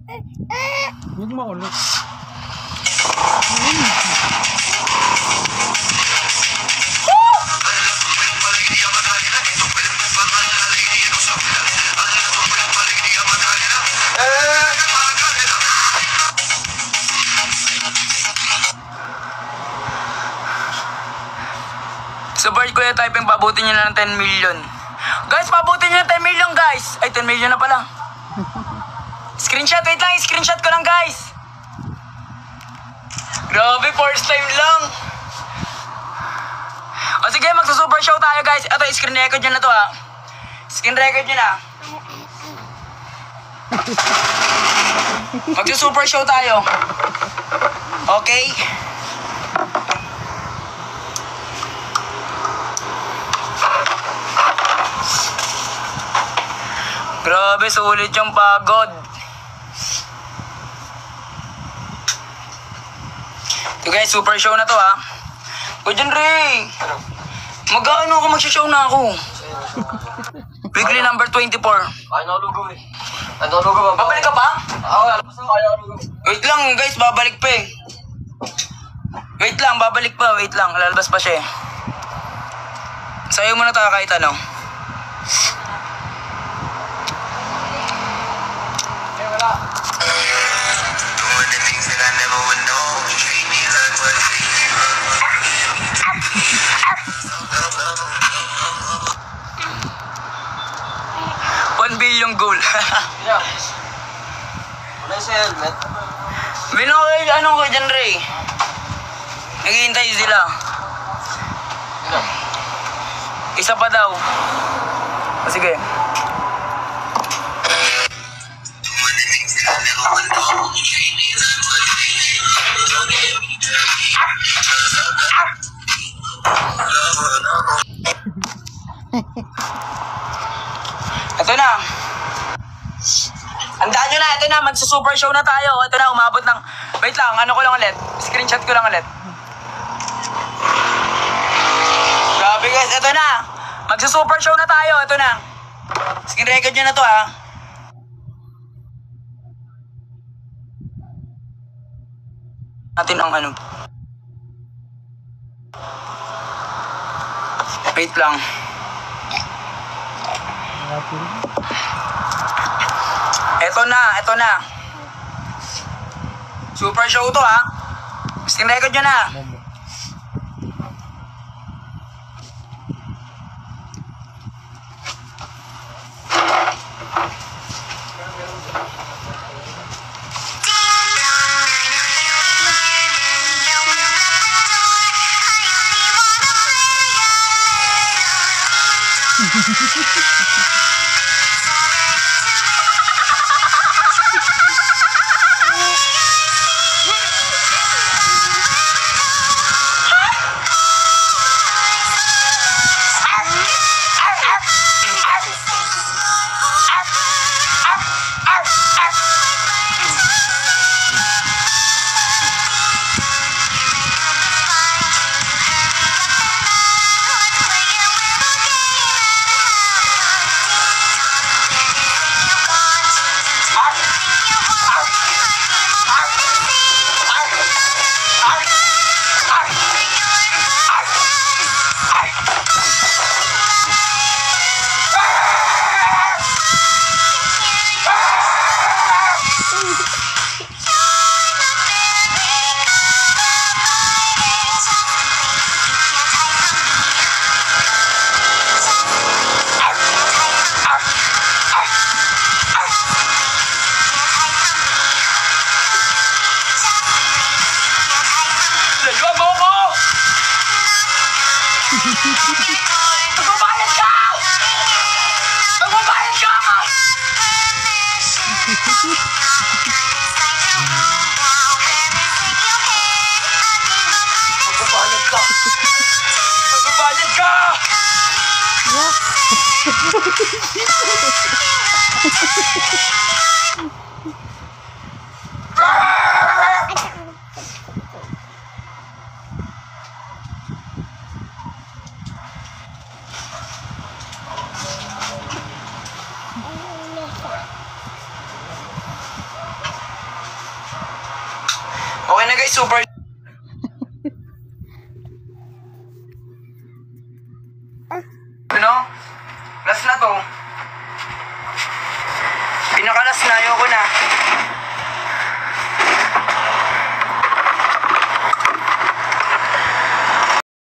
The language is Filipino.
Huwag maulot. Sa bird Kuya Typing, pabutin nyo na ng 10 million. Guys, pabutin nyo ng 10 million, guys. Ay, 10 million na pala. Screenshot, wait lang. Screenshot ko lang, guys. Grabe, first time lang. O sige, magsa-super show tayo, guys. Ito, screen record nyo na to, ha. Screen record nyo na. Magsa-super show tayo. Okay? Grabe, sulit yung pagod. Ito guys, super show na to, ha. O dyan, Ray. Mag-ano ako, magsishow na ako. Weekly number 24. Ay, nalugaw eh. Ay, nalugaw ba? Babalik ka pa? Oo, alam mo kaya nalugaw. Wait lang, guys, babalik pa eh. Wait lang, babalik pa. Wait lang, lalabas pa siya eh. Sayo muna tayo kahit ano. Yung goal. Yeah. Wala sa helmet. Binoy, ano ko dyan, Ray? Naghihintay sila. Isa pa daw. O sige. Ito na. Andaan nyo na, ito na, magsa-super show na tayo. Ito na, umabot ng... Wait lang, ano ko lang ulit. Screenshot ko lang ulit. Grabe guys, ito na. Magsa-super show na tayo, ito na. Screen record nyo na to, ha. Natin ang ano. Wait lang. Ito na. Super show to, ha. Screen record nyo na. Magbabayad ka! Magbabayad ka! Magbabayad ka! Magbabayad ka! Okay na guys, super. Ano? Last na to. Pinakalas na, ayoko na.